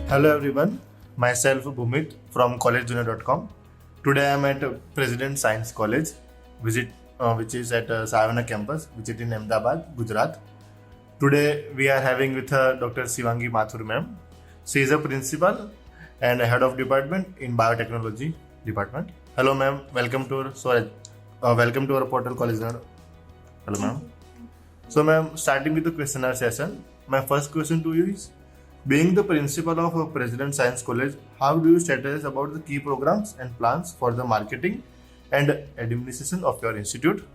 Hello everyone, myself Bhumit from collegejunior.com. Today I am at President Science College, which is at Savana campus, which is in Ahmedabad, Gujarat. Today we are having with Dr. Shivangi Mathur ma'am. She is a principal and a head of department in biotechnology department. Hello ma'am, welcome to our portal College Junior. Hello ma'am. So ma'am, starting with the questionnaire session, my first question to you is, being the principal of President Science College, how do you strategize about the key programs and plans for the marketing and administration of your institute?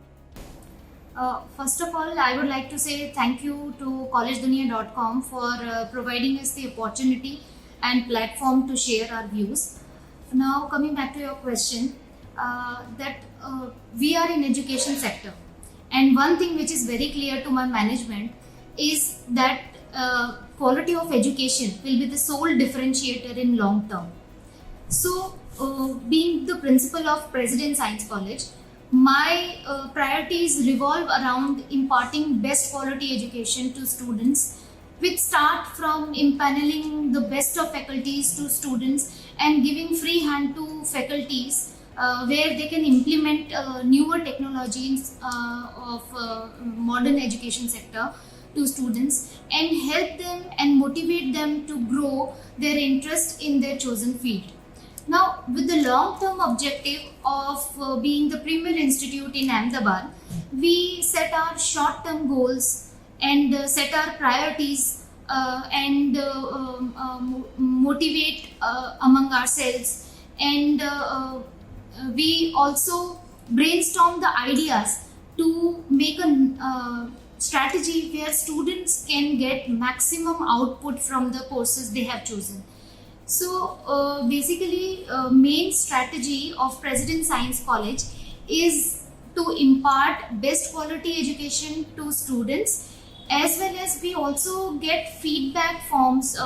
First of all, I would like to say thank you to collegejunior.com for providing us the opportunity and platform to share our views. Now, coming back to your question, we are in education sector, and one thing which is very clear to my management is that quality of education will be the sole differentiator in long term. So, being the principal of President Science College, my priorities revolve around imparting best quality education to students, which start from impaneling the best of faculties to students and giving free hand to faculties where they can implement newer technologies of modern education sector to students and help them and motivate them to grow their interest in their chosen field. Now, with the long-term objective of being the premier institute in Ahmedabad, we set our short-term goals and set our priorities and motivate among ourselves, and we also brainstorm the ideas to make a strategy where students can get maximum output from the courses they have chosen. So basically, main strategy of President Science College is to impart best quality education to students, as well as we also get feedback forms.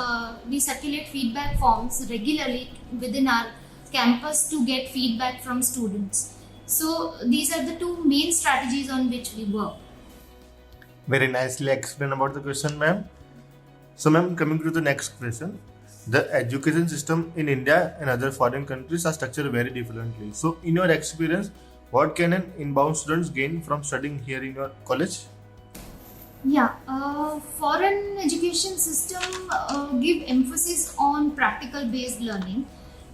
We circulate feedback forms regularly within our campus to get feedback from students. So these are the two main strategies on which we work. Very nicely explained about the question, ma'am. So, ma'am, coming to the next question, the education system in India and other foreign countries are structured very differently. So, in your experience, what can an inbound students gain from studying here in your college? Yeah, foreign education system give emphasis on practical based learning,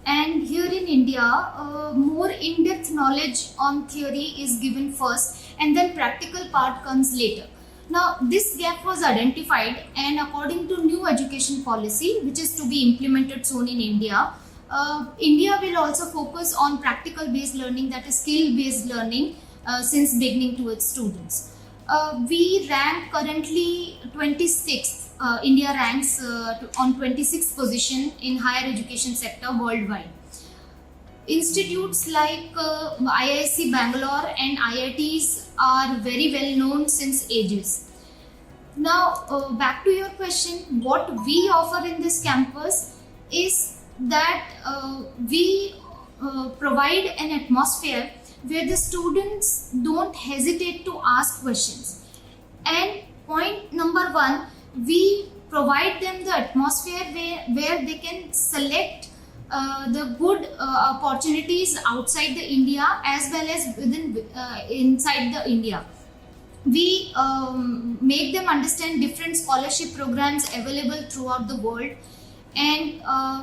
and here in India, more in-depth knowledge on theory is given first, and then practical part comes later. Now, this gap was identified, and according to new education policy, which is to be implemented soon in India, India will also focus on practical based learning, that is skill based learning, since beginning to its students. We rank currently 26th. India ranks on 26th position in higher education sector worldwide. Institutes like IISc Bangalore and IITs are very well known since ages. Now, back to your question, what we offer in this campus is that we provide an atmosphere where the students don't hesitate to ask questions. And point number one, we provide them the atmosphere where they can select the good opportunities outside the India as well as inside the India. We make them understand different scholarship programs available throughout the world, and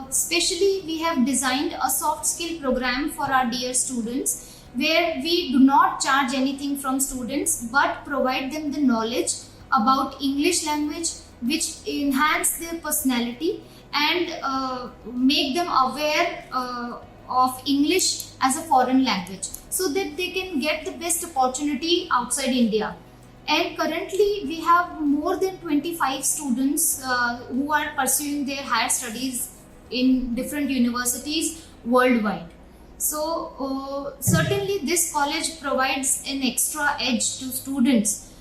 especially we have designed a soft skill program for our dear students where we do not charge anything from students but provide them the knowledge about English language, which enhance their personality and make them aware of English as a foreign language, so that they can get the best opportunity outside India. And currently we have more than 25 students who are pursuing their higher studies in different universities worldwide. So certainly this college provides an extra edge to students,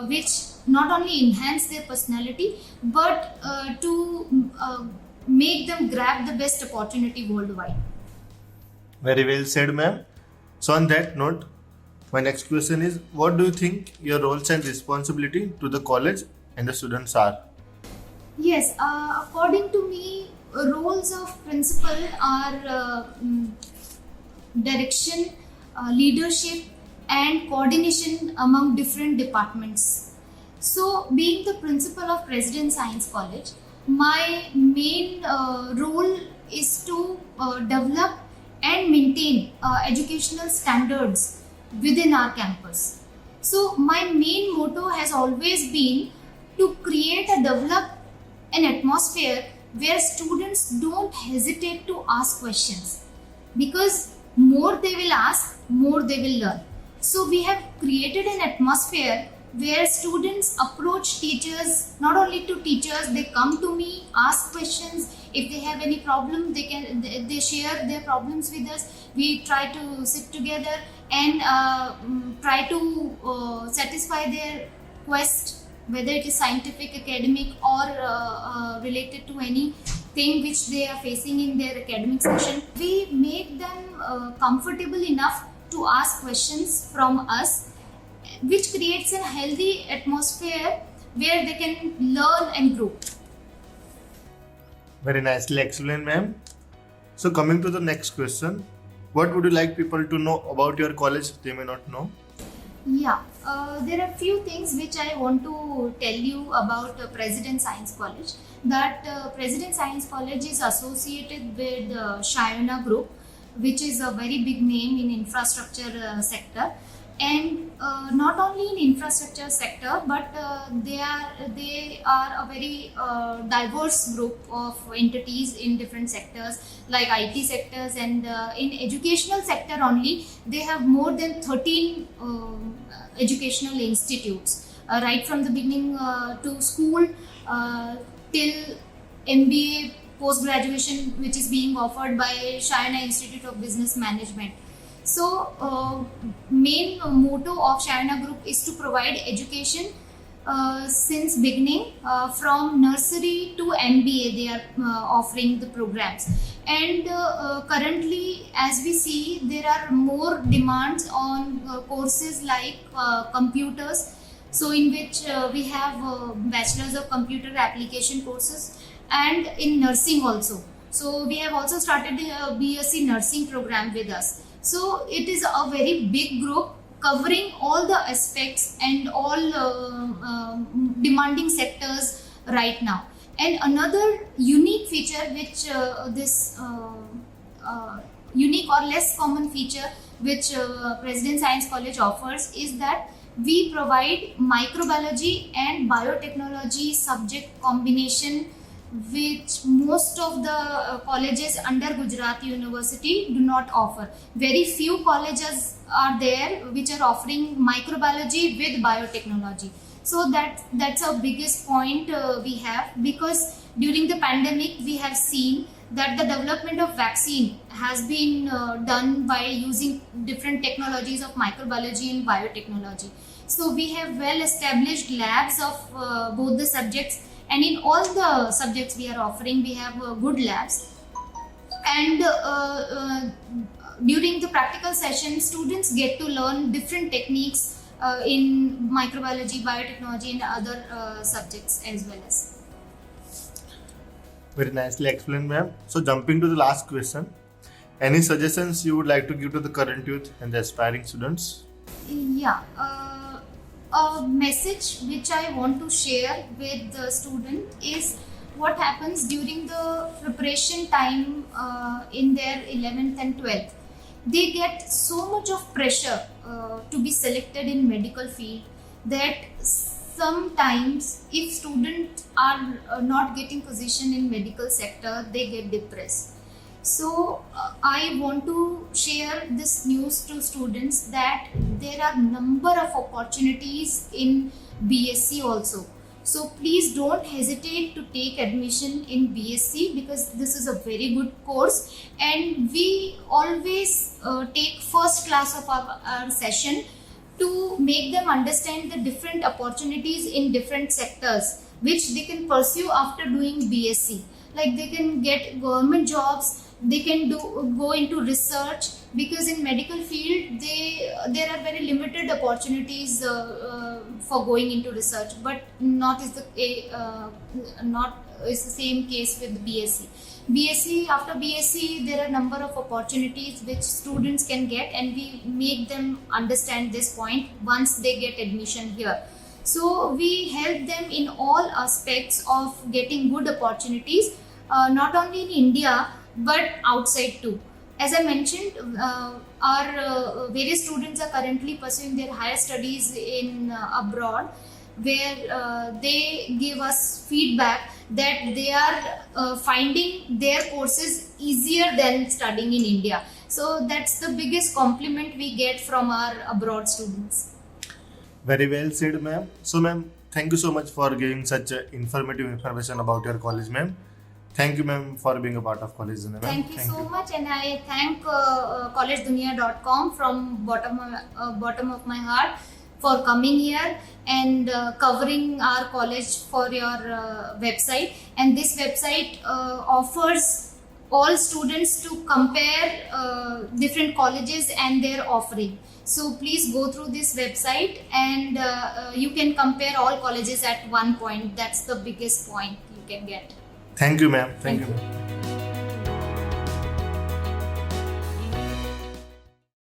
which not only enhance their personality but to make them grab the best opportunity worldwide. Very well said, ma'am. So, on that note, my next question is, what do you think your roles and responsibility to the college and the students are? Yes, according to me, roles of principal are direction, leadership, and coordination among different departments. So, being the principal of President Science College, my main role is to develop and maintain educational standards within our campus. So, my main motto has always been to create and develop an atmosphere where students don't hesitate to ask questions, because more they will ask, more they will learn. So we have created an atmosphere where students approach teachers, not only to teachers, they come to me, ask questions. If they have any problem, they share their problems with us. We try to sit together and try to satisfy their quest, whether it is scientific, academic, or related to anything which they are facing in their academic session. We make them comfortable enough to ask questions from us, which creates a healthy atmosphere where they can learn and grow. Very nicely explained, ma'am. So coming to the next question, what would you like people to know about your college they may not know? Yeah, there are few things which I want to tell you about President Science College. That President Science College is associated with Shayana Group, which is a very big name in infrastructure sector. And not only in infrastructure sector, but they are a very diverse group of entities in different sectors like IT sectors, and in educational sector only they have more than 13 educational institutes, right from the beginning to school till MBA post graduation, which is being offered by Shayana Institute of Business Management. So, main motto of Shayana Group is to provide education since beginning, from nursery to MBA. They are offering the programs, and currently, as we see, there are more demands on courses like computers. So, in which we have bachelor's of computer application courses, and in nursing also. So, we have also started a BSc nursing program with us. So it is a very big group covering all the aspects and all demanding sectors right now. And another unique feature which unique or less common feature which President Science College offers is that we provide microbiology and biotechnology subject combination, which most of the colleges under Gujarat University do not offer. Very few colleges are there which are offering microbiology with biotechnology. So that's our biggest point we have, because during the pandemic we have seen that the development of vaccine has been done by using different technologies of microbiology and biotechnology. So we have well established labs of both the subjects, and in all the subjects we are offering, we have good labs. And during the practical session, students get to learn different techniques in microbiology, biotechnology, and other subjects as well as. Very nicely explained, ma'am. So jumping to the last question, any suggestions you would like to give to the current youth and the aspiring students? Yeah. A message which I want to share with the student is what happens during the preparation time in their 11th and 12th. They get so much of pressure to be selected in medical field that sometimes if students are not getting position in medical sector, they get depressed. So I want to share this news to students that there are number of opportunities in BSc also. So please don't hesitate to take admission in BSc, because this is a very good course, and we always take first class of our session to make them understand the different opportunities in different sectors which they can pursue after doing BSc. Like they can get government jobs, they can go into research, because in medical field there are very limited opportunities for going into research, but not is the same case with BSc. BSc, after BSc, there are a number of opportunities which students can get, and we make them understand this point once they get admission here. So we help them in all aspects of getting good opportunities, not only in India but outside too. As I mentioned, our various students are currently pursuing their higher studies in abroad, where they give us feedback that they are finding their courses easier than studying in India. So that's the biggest compliment we get from our abroad students. Very well said, ma'am. So, ma'am, thank you so much for giving such informative information about your college, ma'am. Thank you, ma'am, for being a part of College Dunia, ma'am. Thank you so much, and I thank collegedunia.com from bottom of my heart for coming here and covering our college for your website. And this website offers all students to compare different colleges and their offering. So please go through this website, and you can compare all colleges at one point. That's the biggest point you can get. Thank you, ma'am. Thank Thank you. you.